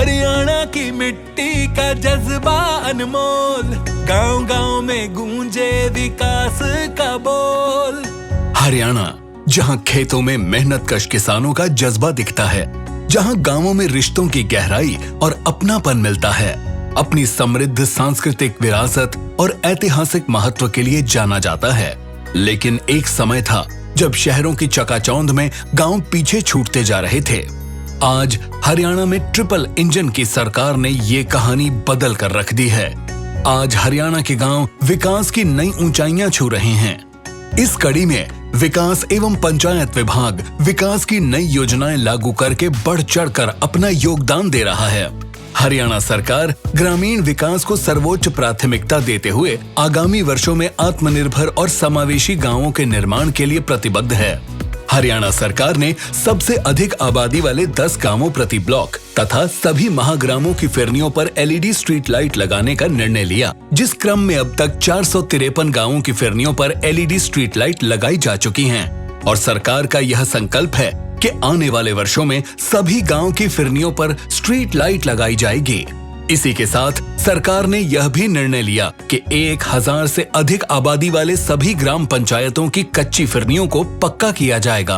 हरियाणा की मिट्टी का जज्बा अनमोल, गांव-गांव में गूंजे विकास का बोल। हरियाणा, जहां खेतों में मेहनतकश किसानों का जज्बा दिखता है, जहां गांवों में रिश्तों की गहराई और अपनापन मिलता है, अपनी समृद्ध सांस्कृतिक विरासत और ऐतिहासिक महत्व के लिए जाना जाता है। लेकिन एक समय था जब शहरों की चकाचौंध में गांव पीछे छूटते जा रहे थे। आज हरियाणा में ट्रिपल इंजन की सरकार ने ये कहानी बदल कर रख दी है। आज हरियाणा के गांव विकास की नई ऊंचाइयां छू रहे हैं। इस कड़ी में विकास एवं पंचायत विभाग विकास की नई योजनाएं लागू करके बढ़ चढ़कर अपना योगदान दे रहा है। हरियाणा सरकार ग्रामीण विकास को सर्वोच्च प्राथमिकता देते हुए आगामी वर्षों में आत्मनिर्भर और समावेशी गांवों के निर्माण के लिए प्रतिबद्ध है। हरियाणा सरकार ने सबसे अधिक आबादी वाले 10 गांवों प्रति ब्लॉक तथा सभी महाग्रामों की फिरनियों पर LED स्ट्रीट लाइट लगाने का निर्णय लिया, जिस क्रम में अब तक 453 गांवों की फिरनियों पर LED स्ट्रीट लाइट लगाई जा चुकी हैं। और सरकार का यह संकल्प है कि आने वाले वर्षों में सभी गांव की फिरनियों पर स्ट्रीट लाइट लगाई जाएगी। इसी के साथ सरकार ने यह भी निर्णय लिया कि 1000 से अधिक आबादी वाले सभी ग्राम पंचायतों की कच्ची फिरनियों को पक्का किया जाएगा।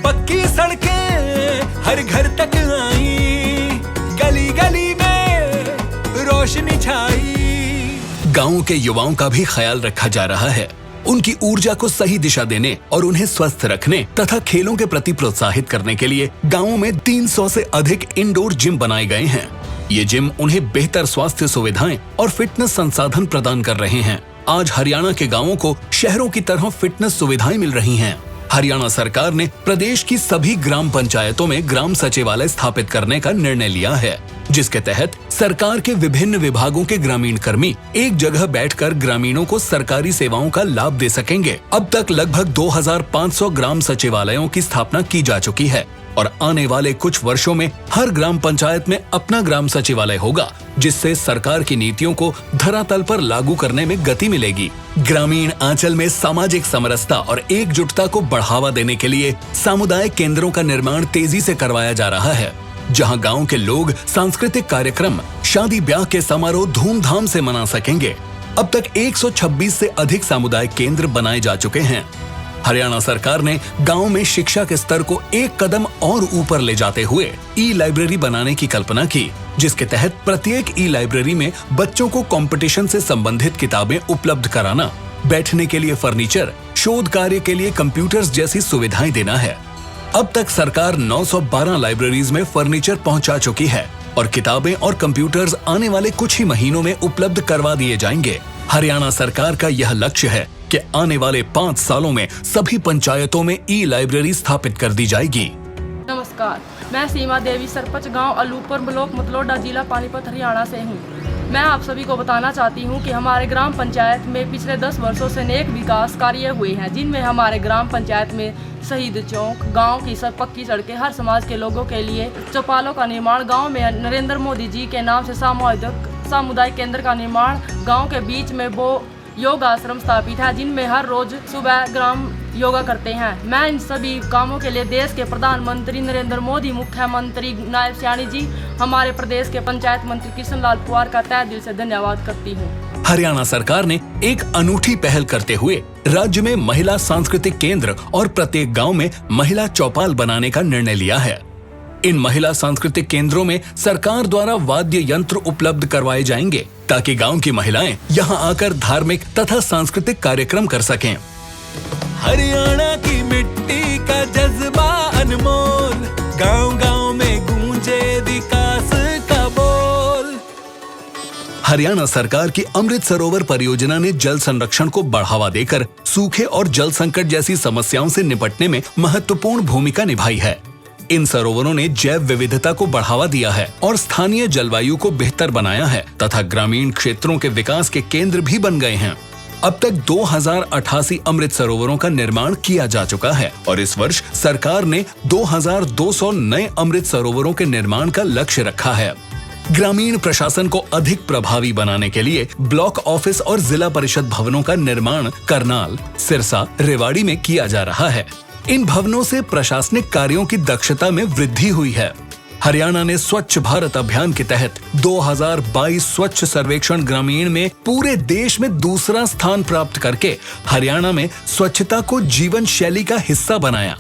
पक्की सड़कें हर घर तक आई, गली गली में रोशनी छाई। गांव के युवाओं का भी ख्याल रखा जा रहा है। उनकी ऊर्जा को सही दिशा देने और उन्हें स्वस्थ रखने तथा खेलों के प्रति प्रोत्साहित करने के लिए गांवों में 300 से अधिक इंडोर जिम बनाए गए हैं। ये जिम उन्हें बेहतर स्वास्थ्य सुविधाएं और फिटनेस संसाधन प्रदान कर रहे हैं। आज हरियाणा के गांवों को शहरों की तरह फिटनेस सुविधाएं मिल रही हैं। हरियाणा सरकार ने प्रदेश की सभी ग्राम पंचायतों में ग्राम सचिवालय स्थापित करने का निर्णय लिया है, जिसके तहत सरकार के विभिन्न विभागों के ग्रामीण कर्मी एक जगह बैठकर ग्रामीणों को सरकारी सेवाओं का लाभ दे सकेंगे। अब तक लगभग 2500 ग्राम सचिवालयों की स्थापना की जा चुकी है और आने वाले कुछ वर्षों में हर ग्राम पंचायत में अपना ग्राम सचिवालय होगा, जिससे सरकार की नीतियों को धरातल पर लागू करने में गति मिलेगी। ग्रामीण आंचल में सामाजिक समरसता और एकजुटता को बढ़ावा देने के लिए सामुदायिक केंद्रों का निर्माण तेजी से करवाया जा रहा है, जहां गांव के लोग सांस्कृतिक कार्यक्रम, शादी ब्याह के समारोह धूमधाम से मना सकेंगे। अब तक 126 से अधिक सामुदायिक केंद्र बनाए जा चुके हैं। हरियाणा सरकार ने गांव में शिक्षा के स्तर को एक कदम और ऊपर ले जाते हुए ई-लाइब्रेरी बनाने की कल्पना की, जिसके तहत प्रत्येक ई-लाइब्रेरी में बच्चों को कंपटीशन से संबंधित किताबें उपलब्ध कराना, बैठने के लिए फर्नीचर, शोध कार्य के लिए कंप्यूटर्स जैसी सुविधाएं देना है। अब तक सरकार 912 लाइब्रेरीज में फर्नीचर पहुंचा चुकी है और किताबें और कंप्यूटर्स आने वाले कुछ ही महीनों में उपलब्ध करवा दिए जाएंगे। हरियाणा सरकार का यह लक्ष्य है कि आने वाले 5 सालों में सभी पंचायतों में ई-लाइब्रेरी स्थापित कर दी जाएगी। नमस्कार, मैं सीमा देवी, सरपंच गांव अलूपुर, ब्लॉक मतलोडा, जिला पानीपत, हरियाणा से हूं। मैं आप सभी को बताना चाहती हूं कि हमारे ग्राम पंचायत में पिछले 10 वर्षों से अनेक विकास कार्य हुए हैं, जिनमें हमारे ग्राम पंचायत में शहीद चौक, गांव की पक्की सड़कें, हर समाज के लोगों के लिए चौपालों का निर्माण, गांव में नरेंद्र मोदी जी के नाम से सामुदायिक केंद्र का निर्माण, गांव के बीच में वो योग आश्रम स्थापित है, जिनमें हर रोज सुबह ग्राम योगा करते हैं। मैं इन सभी कामों के लिए देश के प्रधानमंत्री नरेंद्र मोदी, मुख्यमंत्री नायब सियानी जी, हमारे प्रदेश के पंचायत मंत्री कृष्ण लाल पंवार का तहे दिल से धन्यवाद करती हूँ। हरियाणा सरकार ने एक अनूठी पहल करते हुए राज्य में महिला सांस्कृतिक केंद्र और प्रत्येक गाँव में महिला चौपाल बनाने का निर्णय लिया है। इन महिला सांस्कृतिक केंद्रों में सरकार द्वारा वाद्य यंत्र उपलब्ध करवाए जाएंगे, ताकि गांव की महिलाएं यहां आकर धार्मिक तथा सांस्कृतिक कार्यक्रम कर सकें। हरियाणा की मिट्टी का जज्बा अनमोल, गांव-गांव में गूंजे विकास का बोल। हरियाणा सरकार की अमृत सरोवर परियोजना ने जल संरक्षण को बढ़ावा देकर सूखे और जल संकट जैसी समस्याओं से निपटने में महत्वपूर्ण भूमिका निभाई है। इन सरोवरों ने जैव विविधता को बढ़ावा दिया है और स्थानीय जलवायु को बेहतर बनाया है तथा ग्रामीण क्षेत्रों के विकास के केंद्र भी बन गए हैं। अब तक 2088 अमृत सरोवरों का निर्माण किया जा चुका है और इस वर्ष सरकार ने 2200 नए अमृत सरोवरों के निर्माण का लक्ष्य रखा है। ग्रामीण प्रशासन को अधिक प्रभावी बनाने के लिए ब्लॉक ऑफिस और जिला परिषद भवनों का निर्माण करनाल, सिरसा, रेवाड़ी में किया जा रहा है। इन भवनों से प्रशासनिक कार्यों की दक्षता में वृद्धि हुई है। हरियाणा ने स्वच्छ भारत अभियान के तहत 2022 स्वच्छ सर्वेक्षण ग्रामीण में पूरे देश में दूसरा स्थान प्राप्त करके हरियाणा में स्वच्छता को जीवन शैली का हिस्सा बनाया।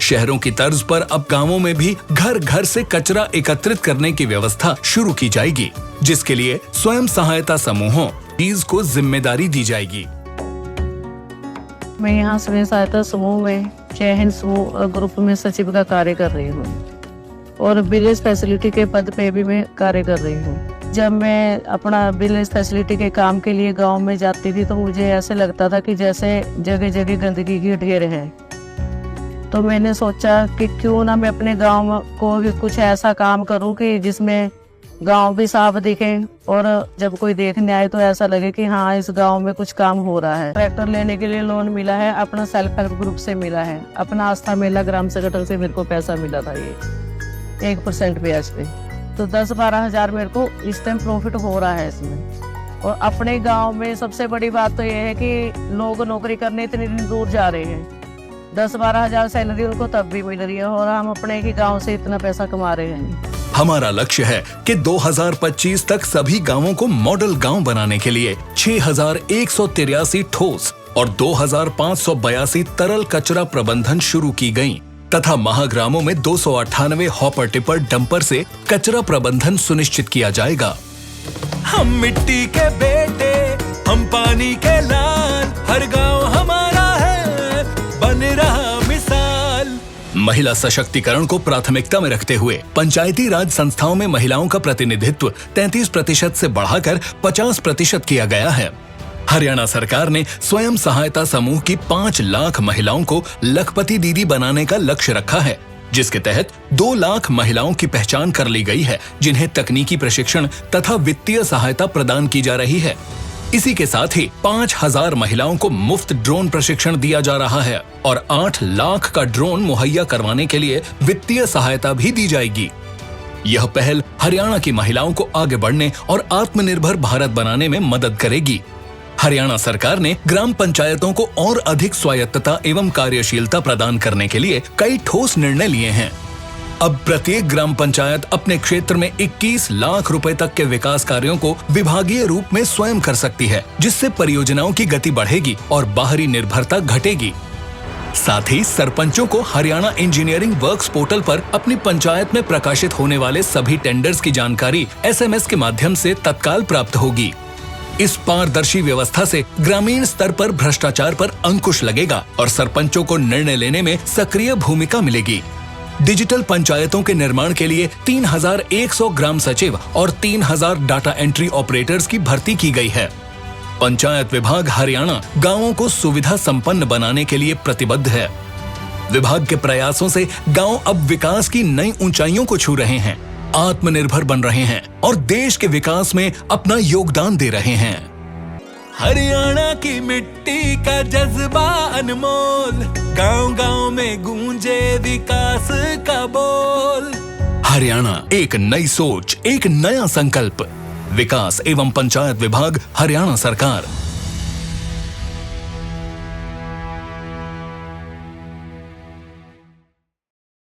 शहरों की तर्ज पर अब गांवों में भी घर घर से कचरा एकत्रित करने की व्यवस्था शुरू की जाएगी, जिसके लिए स्वयं सहायता समूहों को जिम्मेदारी दी जाएगी। मैं यहाँ स्वयं सहायता समूह में जय हिंद समूह ग्रुप में सचिव का कार्य कर रही हूँ और विलेज फैसिलिटी के पद पे भी मैं कार्य कर रही हूँ। जब मैं अपना विलेज फैसिलिटी के काम के लिए गांव में जाती थी तो मुझे ऐसे लगता था कि जैसे जगह जगह गंदगी की ढेर है। तो मैंने सोचा कि क्यों ना मैं अपने गांव को भी कुछ ऐसा काम करूं कि जिसमें गांव भी साफ दिखे और जब कोई देखने आए तो ऐसा लगे कि हाँ इस गांव में कुछ काम हो रहा है। ट्रैक्टर लेने के लिए लोन मिला है, अपना सेल्फ हेल्प ग्रुप से मिला है, अपना आस्था मेला ग्राम संगठन से मेरे को पैसा मिला था, ये 1% ब्याज पे। तो 10-12 हजार मेरे को इस टाइम प्रॉफिट हो रहा है इसमें। और अपने गाँव में सबसे बड़ी बात तो ये है कि लोग नौकरी करने इतनी दूर जा रहे हैं, 10-12 हजार सैलरी उनको तब भी मिल रही है और हम अपने ही गाँव से इतना पैसा कमा रहे हैं। हमारा लक्ष्य है कि 2025 तक सभी गांवों को मॉडल गांव बनाने के लिए 6,183 ठोस और 2,582 तरल कचरा प्रबंधन शुरू की गई तथा महाग्रामों में 298 हॉपर टिपर डंपर से कचरा प्रबंधन सुनिश्चित किया जाएगा। हम मिट्टी के बेटे, हम पानी के लाल, हर गांव हमारा है, बन रहा मिसाल। महिला सशक्तिकरण को प्राथमिकता में रखते हुए पंचायती राज संस्थाओं में महिलाओं का प्रतिनिधित्व 33% से बढ़ाकर 50% किया गया है। हरियाणा सरकार ने स्वयं सहायता समूह की 5 लाख महिलाओं को लखपति दीदी बनाने का लक्ष्य रखा है, जिसके तहत 2 लाख महिलाओं की पहचान कर ली गई है, जिन्हें तकनीकी प्रशिक्षण तथा वित्तीय सहायता प्रदान की जा रही है। इसी के साथ ही 5,000 महिलाओं को मुफ्त ड्रोन प्रशिक्षण दिया जा रहा है और 8 लाख का ड्रोन मुहैया करवाने के लिए वित्तीय सहायता भी दी जाएगी। यह पहल हरियाणा की महिलाओं को आगे बढ़ने और आत्मनिर्भर भारत बनाने में मदद करेगी। हरियाणा सरकार ने ग्राम पंचायतों को और अधिक स्वायत्तता एवं कार्यशीलता प्रदान करने के लिए कई ठोस निर्णय लिए हैं। अब प्रत्येक ग्राम पंचायत अपने क्षेत्र में 21 लाख रुपए तक के विकास कार्यों को विभागीय रूप में स्वयं कर सकती है, जिससे परियोजनाओं की गति बढ़ेगी और बाहरी निर्भरता घटेगी। साथ ही सरपंचों को हरियाणा इंजीनियरिंग वर्क्स पोर्टल पर अपनी पंचायत में प्रकाशित होने वाले सभी टेंडर्स की जानकारी SMS के माध्यम से तत्काल प्राप्त होगी। इस पारदर्शी व्यवस्था से ग्रामीण स्तर पर भ्रष्टाचार पर अंकुश लगेगा और सरपंचों को निर्णय लेने में सक्रिय भूमिका मिलेगी। डिजिटल पंचायतों के निर्माण के लिए 3,100 ग्राम सचिव और 3,000 डाटा एंट्री ऑपरेटर्स की भर्ती की गई है। पंचायत विभाग हरियाणा गांवों को सुविधा संपन्न बनाने के लिए प्रतिबद्ध है। विभाग के प्रयासों से गांव अब विकास की नई ऊंचाइयों को छू रहे हैं, आत्मनिर्भर बन रहे हैं और देश के विकास में अपना योगदान दे रहे हैं। हरियाणा की मिट्टी का जज्बा अनमोल, गांव-गांव में गूंजे विकास का बोल। हरियाणा, एक नई सोच, एक नया संकल्प। विकास एवं पंचायत विभाग, हरियाणा सरकार।